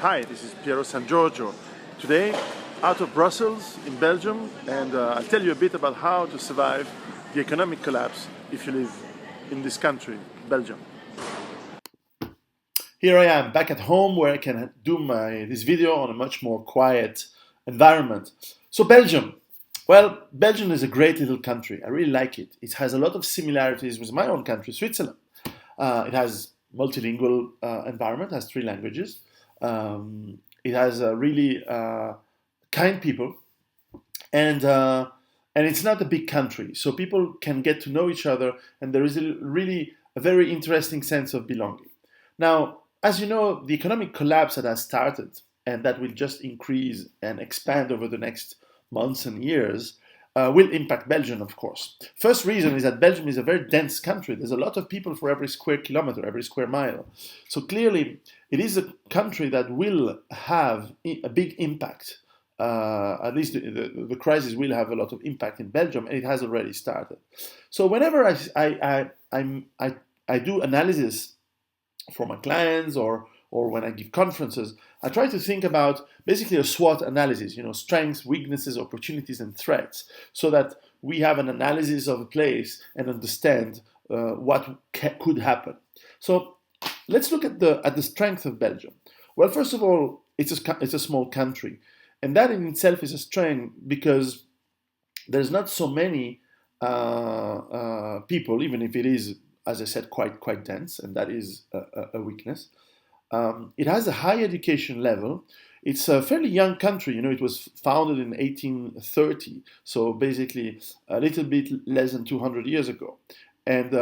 Hi, this is Piero Giorgio. Today, out of Brussels in Belgium, and I'll tell you a bit about how to survive the economic collapse if you live in this country, Belgium. Here I am back at home where I can do this video on a much more quiet environment. So Belgium. Well, Belgium is a great little country. I really like it. It has a lot of similarities with my own country, Switzerland. It has multilingual environment, has three languages. It has really kind people, and it's not a big country, so people can get to know each other, and there is really a very interesting sense of belonging. Now, as you know, the economic collapse that has started and that will just increase and expand over the next months and years will impact Belgium, of course. First reason is that Belgium is a very dense country. There's a lot of people for every square kilometer, every square mile. So clearly, it is a country that will have a big impact. At least the crisis will have a lot of impact in Belgium, and it has already started. So whenever I do analysis for my clients or when I give conferences, I try to think about basically a SWOT analysis, strengths, weaknesses, opportunities, and threats, so that we have an analysis of a place and understand what could happen. So let's look at the strength of Belgium. Well, first of all, it's a small country, and that in itself is a strength because there's not so many people, even if it is, as I said, quite dense, and that is a weakness. It has a high education level. It's a fairly young country. It was founded in 1830, so basically a little bit less than 200 years ago. And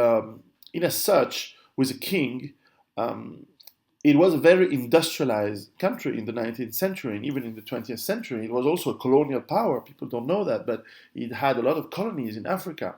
in as such, with a king, it was a very industrialized country in the 19th century, and even in the 20th century. It was also a colonial power. People don't know that, but it had a lot of colonies in Africa,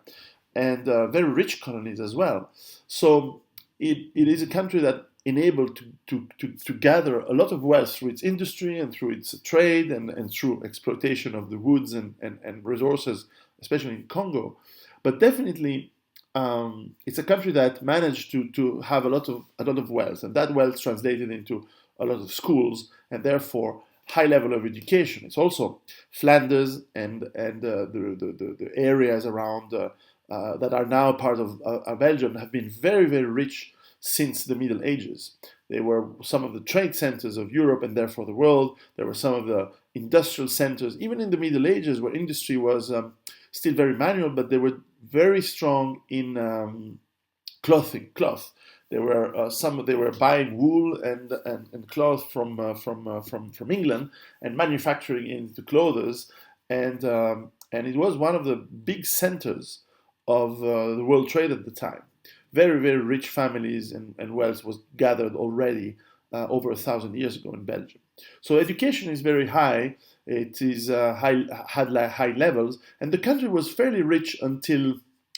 and very rich colonies as well. So it is a country that enabled to gather a lot of wealth through its industry and through its trade and through exploitation of the woods and resources, especially in Congo. But definitely, it's a country that managed to have a lot of wealth, and that wealth translated into a lot of schools and therefore high level of education. It's also Flanders and the areas around that are now part of Belgium have been very, very rich since the Middle Ages. They were some of the trade centers of Europe and therefore the world. There were some of the industrial centers, even in the Middle Ages, where industry was still very manual, but they were very strong in cloth. They were buying wool and cloth from England and manufacturing into clothes, and it was one of the big centers of the world trade at the time. Very, very rich families and wealth was gathered already over 1,000 years ago in Belgium. So education is very high. It is had high levels, and the country was fairly rich until,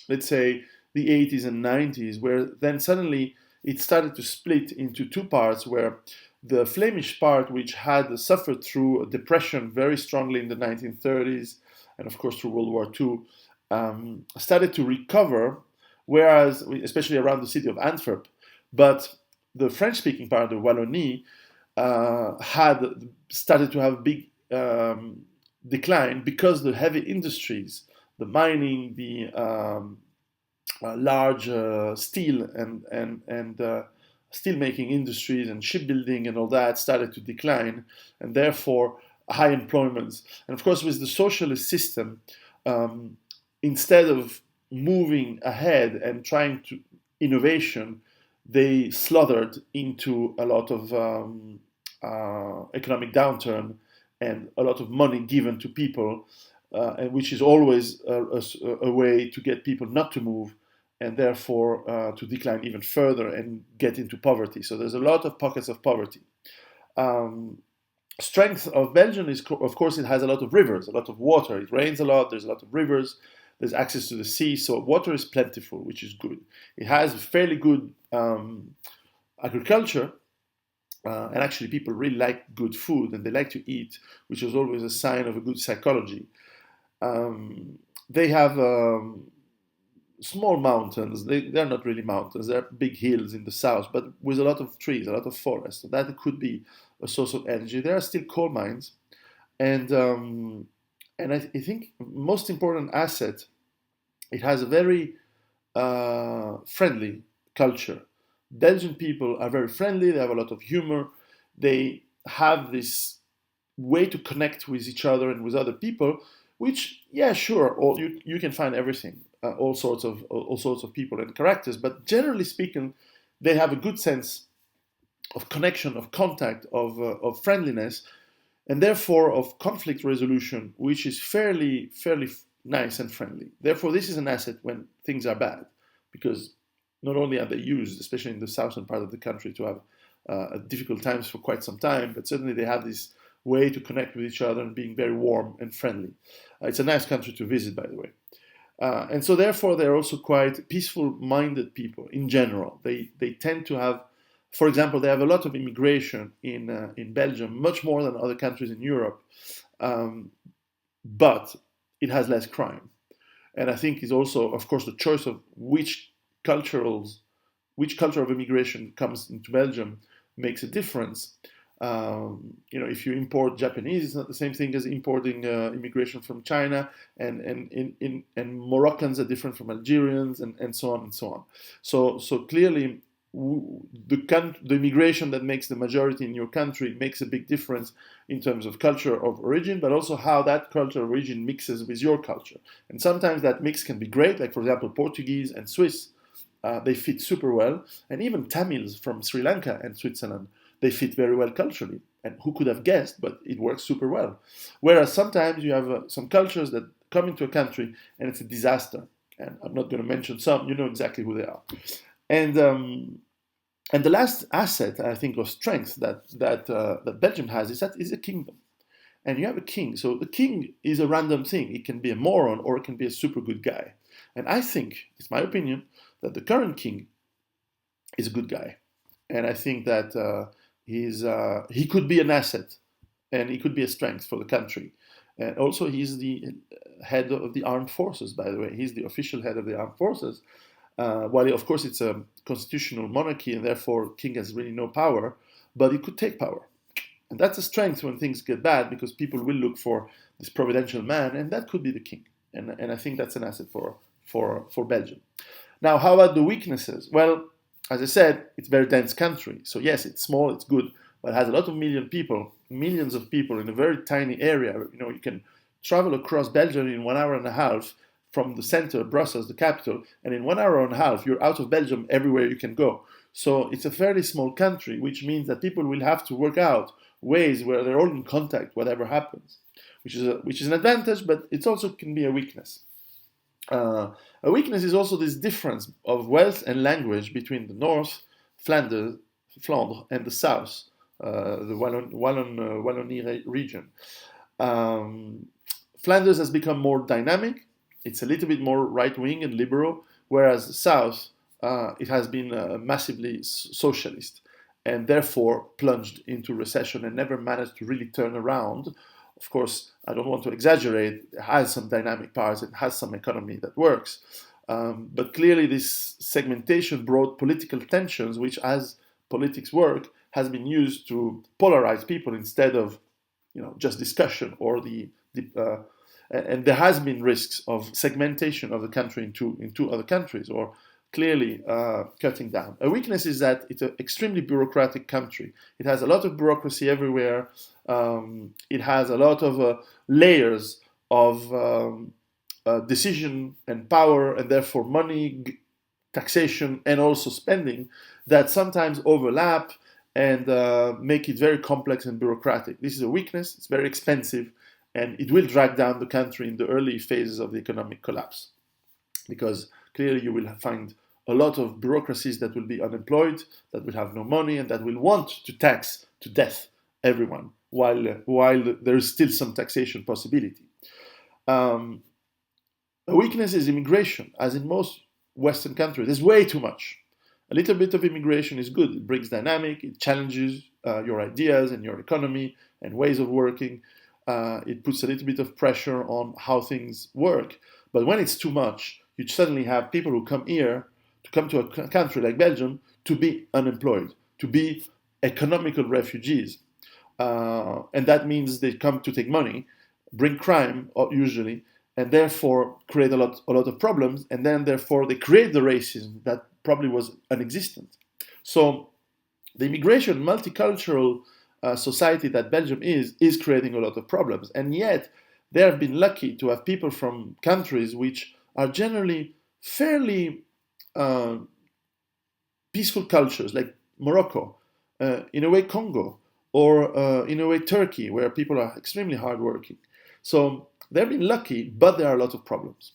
let's say, the 80s and 90s, where then suddenly it started to split into two parts, where the Flemish part, which had suffered through a depression very strongly in the 1930s, and of course through World War II, started to recover, whereas, especially around the city of Antwerp, but the French-speaking part of Wallonie had started to have a big decline because the heavy industries, the mining, the large steel and steel-making industries and shipbuilding and all that started to decline, and therefore high employment. And of course, with the socialist system, instead of moving ahead and trying to innovation, they slaughtered into a lot of economic downturn and a lot of money given to people, and which is always a way to get people not to move and therefore to decline even further and get into poverty. So there's a lot of pockets of poverty. Strength of Belgium is, of course, it has a lot of rivers, a lot of water. It rains a lot, there's a lot of rivers. There's access to the sea, so water is plentiful, which is good. It has fairly good agriculture, and actually people really like good food and they like to eat, which is always a sign of a good psychology. They have small mountains. They're not really mountains. They're big hills in the south, but with a lot of trees, a lot of forest. So that could be a source of energy. There are still coal mines, and I think most important asset, it has a very friendly culture. Belgian people are very friendly. They have a lot of humor. They have this way to connect with each other and with other people, which, yeah, sure, or you can find everything, all sorts of people and characters. But generally speaking, they have a good sense of connection, of contact, of friendliness, and therefore of conflict resolution, which is fairly nice and friendly. Therefore, this is an asset when things are bad, because not only are they used, especially in the southern part of the country, to have difficult times for quite some time, but certainly they have this way to connect with each other and being very warm and friendly. It's a nice country to visit, by the way. And so therefore they're also quite peaceful-minded people in general. They tend to have, for example, they have a lot of immigration in Belgium, much more than other countries in Europe, but it has less crime. And I think it's also, of course, the choice of which culture of immigration comes into Belgium makes a difference. If you import Japanese, it's not the same thing as importing immigration from China, and Moroccans are different from Algerians, and so on and so on. So clearly, the immigration that makes the majority in your country makes a big difference in terms of culture of origin, but also how that culture of origin mixes with your culture. And sometimes that mix can be great, like for example Portuguese and Swiss, they fit super well, and even Tamils from Sri Lanka and Switzerland, they fit very well culturally. And who could have guessed, but it works super well. Whereas sometimes you have some cultures that come into a country and it's a disaster. And I'm not going to mention some, you know exactly who they are. And the last asset, I think, of strength that Belgium has is a kingdom. And you have a king. So the king is a random thing. It can be a moron or it can be a super good guy. And I think, it's my opinion, that the current king is a good guy. And I think that he could be an asset and he could be a strength for the country. And also, he's the head of the armed forces, by the way. He's the official head of the armed forces. While, of course, it's a constitutional monarchy and therefore king has really no power, but he could take power. And that's a strength when things get bad, because people will look for this providential man, and that could be the king. And I think that's an asset for Belgium. Now, how about the weaknesses? Well, as I said, it's a very dense country. So yes, it's small, it's good, but it has a lot of millions of people in a very tiny area. You can travel across Belgium in 1 hour and a half from the center, Brussels, the capital, and in 1 hour and a half, you're out of Belgium everywhere you can go. So it's a fairly small country, which means that people will have to work out ways where they're all in contact, whatever happens, which is an advantage, but it also can be a weakness. A weakness is also this difference of wealth and language between the north, Flanders, and the south, the Wallonie region. Flanders has become more dynamic. It's a little bit more right-wing and liberal, whereas the south, it has been massively socialist, and therefore plunged into recession and never managed to really turn around. Of course, I don't want to exaggerate. It has some dynamic parts. It has some economy that works. But clearly this segmentation brought political tensions, which, as politics work, has been used to polarize people instead of just discussion or and there has been risks of segmentation of the country into other countries, or clearly cutting down. A weakness is that it's an extremely bureaucratic country. It has a lot of bureaucracy everywhere. It has a lot of layers of decision and power, and therefore money, taxation, and also spending that sometimes overlap and make it very complex and bureaucratic. This is a weakness. It's very expensive, and it will drag down the country in the early phases of the economic collapse, because clearly you will find a lot of bureaucracies that will be unemployed, that will have no money, and that will want to tax to death everyone, while there is still some taxation possibility. A weakness is immigration, as in most Western countries. There's way too much. A little bit of immigration is good. It brings dynamic, it challenges your ideas and your economy and ways of working. It puts a little bit of pressure on how things work. But when it's too much, you suddenly have people who come here, to come to a country like Belgium, to be unemployed, to be economical refugees. And that means they come to take money, bring crime usually, and therefore create a lot of problems, and then therefore they create the racism that probably was unexistent. So the immigration, multicultural society that Belgium is creating a lot of problems, and yet they have been lucky to have people from countries which are generally fairly uh, peaceful cultures, like Morocco, in a way Congo, or in a way Turkey, where people are extremely hardworking. So they've been lucky, but there are a lot of problems.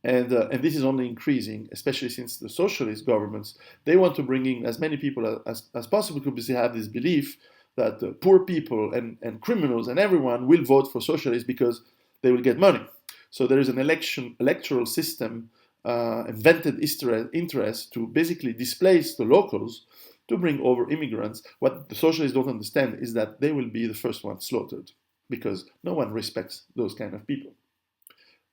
And this is only increasing, especially since the socialist governments, they want to bring in as many people as possible because they have this belief that poor people and criminals and everyone will vote for socialists because they will get money. So there is an electoral system invented interest to basically displace the locals to bring over immigrants. What the socialists don't understand is that they will be the first ones slaughtered because no one respects those kind of people,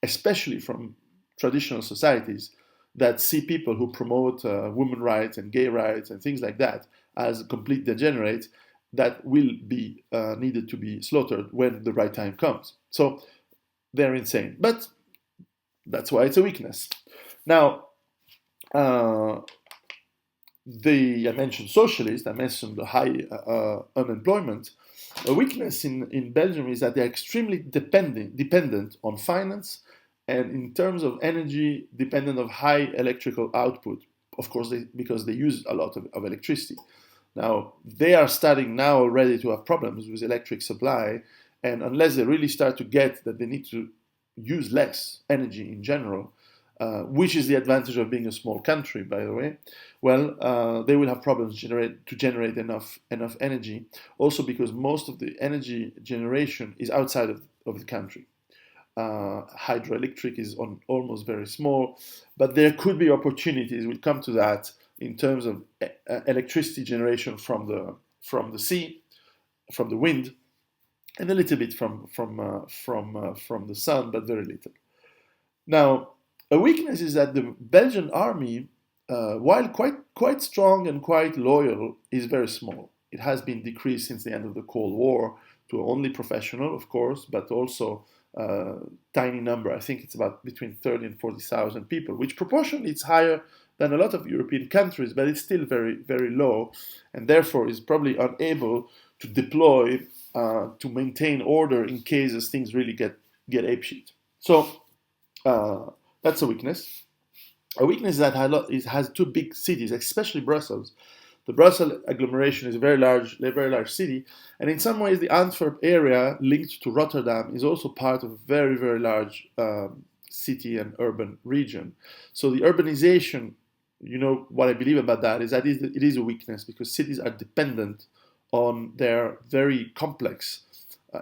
especially from traditional societies that see people who promote women rights and gay rights and things like that as complete degenerates that will be needed to be slaughtered when the right time comes. So they're insane. But that's why it's a weakness. Now, I mentioned socialists, I mentioned the high unemployment. A weakness in Belgium is that they're extremely dependent on finance, and in terms of energy, dependent on high electrical output. Of course, because they use a lot of electricity. Now, they are starting now already to have problems with electric supply, and unless they really start to get that they need to use less energy in general, which is the advantage of being a small country, by the way, well, they will have problems to generate enough energy, also because most of the energy generation is outside of the country. Hydroelectric is almost very small, but there could be opportunities. We'll come to that in terms of electricity generation from the sea, from the wind, and a little bit from the sun, but very little. Now, a weakness is that the Belgian army, while quite strong and quite loyal, is very small. It has been decreased since the end of the Cold War to only professional, of course, but also tiny number. I think it's about between 30 and 40,000 people, which proportionally it's higher than a lot of European countries, but it's still very, very low, and therefore is probably unable to deploy to maintain order in cases things really get apeshit. So that's a weakness. A weakness is that it has two big cities, especially Brussels. The Brussels agglomeration is a very large city, and in some ways the Antwerp area linked to Rotterdam is also part of a very, very large city and urban region. So the urbanization, what I believe about that is that it is a weakness because cities are dependent on their very complex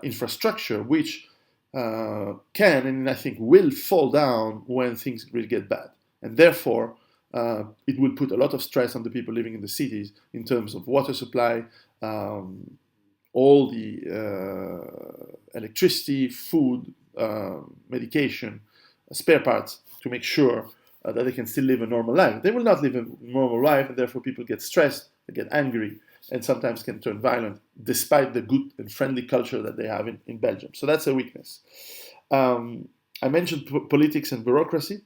infrastructure, which can and I think will fall down when things really get bad. And therefore, it will put a lot of stress on the people living in the cities in terms of water supply, all the electricity, food, medication, spare parts to make sure that they can still live a normal life. They will not live a normal life, and therefore people get stressed, they get angry, and sometimes can turn violent, despite the good and friendly culture that they have in Belgium. So that's a weakness. I mentioned politics and bureaucracy.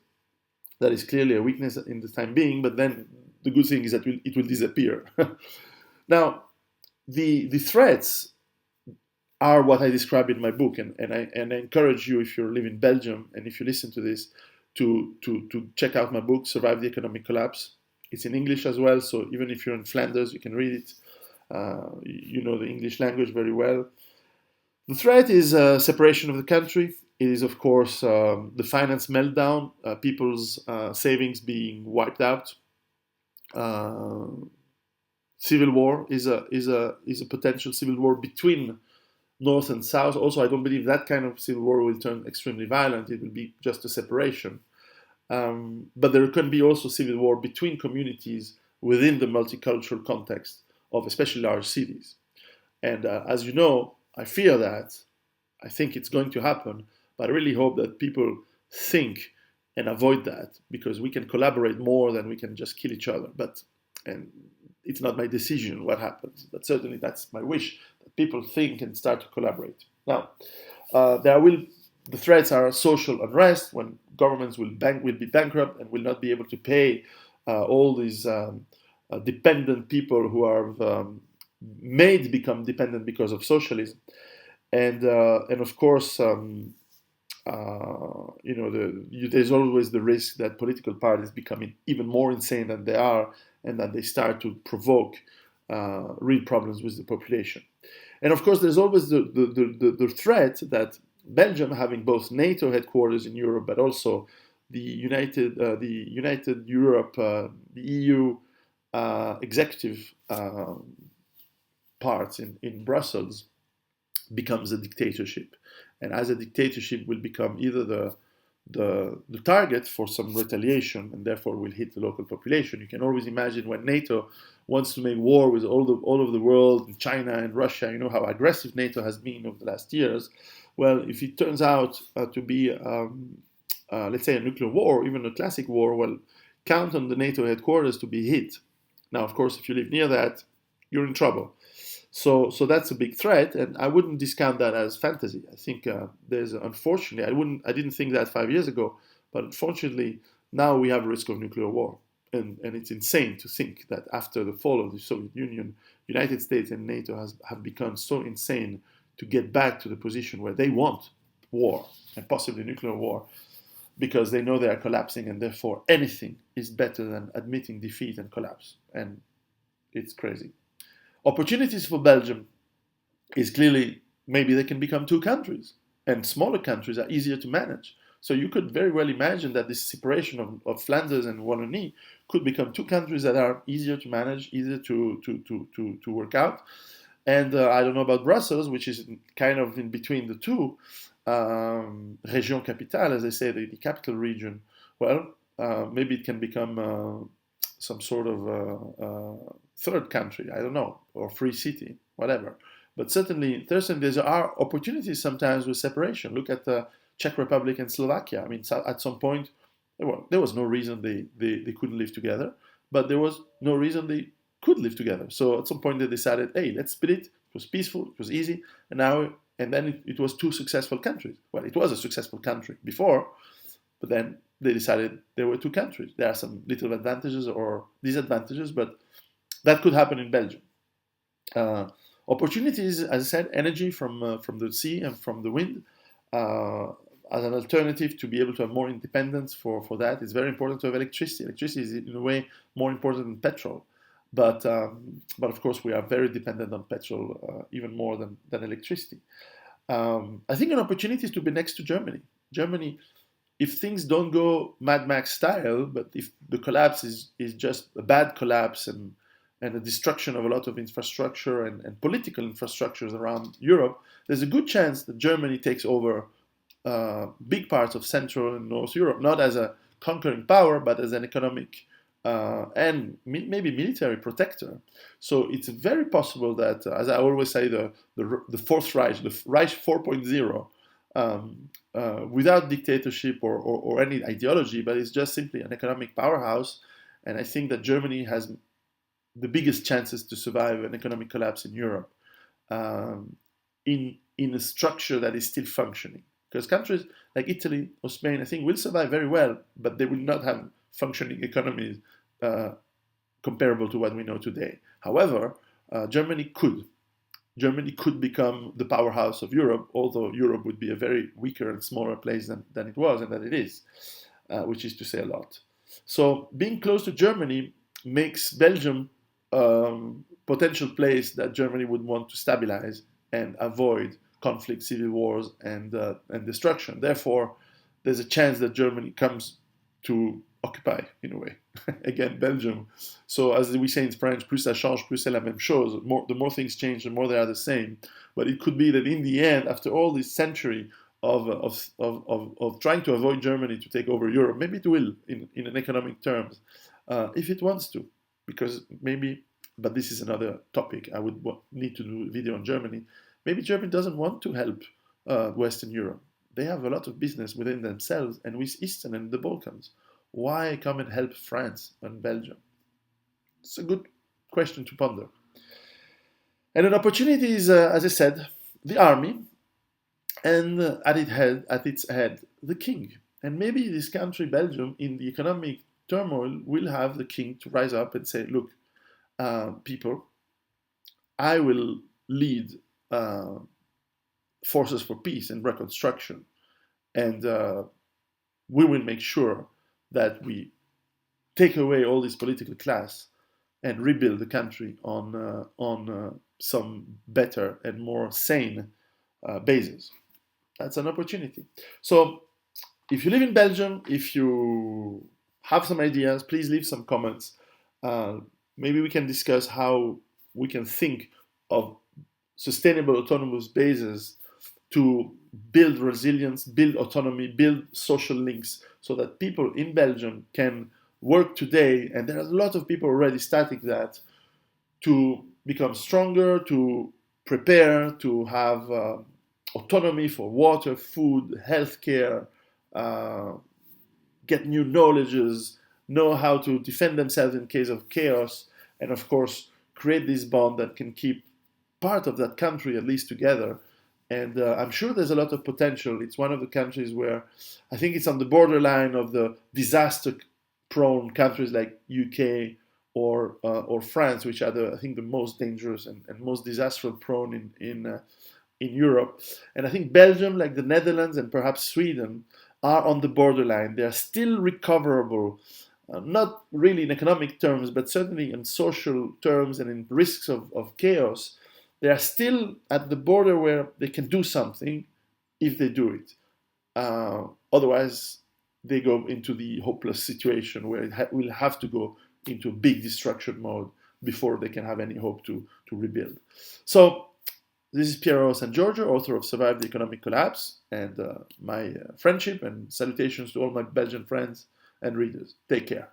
That is clearly a weakness in the time being, but then the good thing is that it will disappear. Now, the threats are what I describe in my book, and I encourage you, if you live in Belgium and if you listen to this, to check out my book, Survive the Economic Collapse. It's in English as well, so even if you're in Flanders, you can read it. You know the English language very well. The threat is separation of the country. It is, of course, the finance meltdown, people's savings being wiped out. Civil war is a potential civil war between North and South. Also, I don't believe that kind of civil war will turn extremely violent. It will be just a separation. But there can be also civil war between communities within the multicultural context of especially large cities. And as you know, I fear that. I think it's going to happen, but I really hope that people think and avoid that, because we can collaborate more than we can just kill each other. And it's not my decision what happens, but certainly that's my wish, that people think and start to collaborate. Now, the threats are social unrest, when governments will be bankrupt and will not be able to pay all these dependent people who are made become dependent because of socialism, and of course, there's always the risk that political parties become even more insane than they are, and that they start to provoke real problems with the population. And of course, there's always the threat that Belgium, having both NATO headquarters in Europe, but also the United Europe, the EU executive parts in Brussels, becomes a dictatorship. And as a dictatorship will become either the target for some retaliation, and therefore will hit the local population. You can always imagine when NATO wants to make war with all of the world, China and Russia, you know how aggressive NATO has been over the last years. Well, if it turns out to be, let's say, a nuclear war, or even a classic war, well, count on the NATO headquarters to be hit. Now, of course, if you live near that, you're in trouble. So that's a big threat, and I wouldn't discount that as fantasy. I think unfortunately, I didn't think that 5 years ago, but unfortunately, now we have a risk of nuclear war. And it's insane to think that after the fall of the Soviet Union, United States and NATO have become so insane to get back to the position where they want war, and possibly nuclear war, because they know they are collapsing, and therefore anything is better than admitting defeat and collapse. And it's crazy. Opportunities for Belgium is clearly maybe they can become two countries, and smaller countries are easier to manage. So you could very well imagine that this separation of Flanders and Wallonie could become two countries that are easier to manage, easier to work out. And I don't know about Brussels, which is kind of in between the two. Région capitale, as they say, the capital region. Well, maybe it can become some sort of third country, I don't know, or free city, whatever. But certainly there are opportunities sometimes with separation. Look at the Czech Republic and Slovakia. I mean, at some point, there was no reason they couldn't live together, but there was no reason they could live together. So at some point they decided, hey, let's split it. It was peaceful, it was easy, and then it was two successful countries. Well, it was a successful country before, but then they decided there were two countries. There are some little advantages or disadvantages, but that could happen in Belgium. Opportunities, as I said, energy from the sea and from the wind, as an alternative to be able to have more independence for that. It's very important to have electricity. Electricity is in a way more important than petrol. But of course, we are very dependent on petrol, even more than electricity. I think an opportunity is to be next to Germany. Germany, if things don't go Mad Max style, but if the collapse is just a bad collapse and the destruction of a lot of infrastructure and political infrastructures around Europe, there's a good chance that Germany takes over big parts of Central and North Europe, not as a conquering power, but as an economic and maybe military protector. So it's very possible that, as I always say, the Fourth Reich, the Reich 4.0, without dictatorship or any ideology, but it's just simply an economic powerhouse. And I think that Germany has the biggest chances to survive an economic collapse in Europe in a structure that is still functioning. Because countries like Italy or Spain, I think, will survive very well, but they will not have functioning economies comparable to what we know today. However, Germany could become the powerhouse of Europe, although Europe would be a very weaker and smaller place than it was and that it is, which is to say a lot. So being close to Germany makes Belgium potential place that Germany would want to stabilize and avoid conflict, civil wars, and destruction. Therefore, there's a chance that Germany comes to occupy, in a way, again, Belgium. So as we say in French, plus ça change, plus c'est la même chose. The more things change, the more they are the same. But it could be that in the end, after all this century of trying to avoid Germany to take over Europe, maybe it will, in an economic terms, if it wants to. Because maybe, but this is another topic, I would need to do a video on Germany. Maybe Germany doesn't want to help Western Europe. They have a lot of business within themselves and with Eastern and the Balkans. Why come and help France and Belgium? It's a good question to ponder. And an opportunity is, as I said, the army, and at its head, the king. And maybe this country, Belgium, in the economic turmoil, will have the king to rise up and say, look, people, I will lead forces for peace and reconstruction, and we will make sure that we take away all this political class and rebuild the country on some better and more sane basis. That's an opportunity. So, if you live in Belgium, if you have some ideas, please leave some comments. Uh, Maybe we can discuss how we can think of sustainable autonomous bases to build resilience, build autonomy, build social links so that people in Belgium can work today, and there are a lot of people already starting that, to become stronger, to prepare, to have autonomy for water, food, healthcare, uh, get new knowledges, know how to defend themselves in case of chaos, and of course, create this bond that can keep part of that country at least together. And I'm sure there's a lot of potential. It's one of the countries where I think it's on the borderline of the disaster-prone countries like UK or France, which are I think the most dangerous and most disaster-prone in Europe. And I think Belgium, like the Netherlands and perhaps Sweden, are on the borderline. They are still recoverable, not really in economic terms, but certainly in social terms and in risks of chaos. They are still at the border where they can do something if they do it. Otherwise, they go into the hopeless situation where it will have to go into big destruction mode before they can have any hope to rebuild. So, this is Piero and Giorgio, author of Survive the Economic Collapse, and my friendship and salutations to all my Belgian friends and readers. Take care.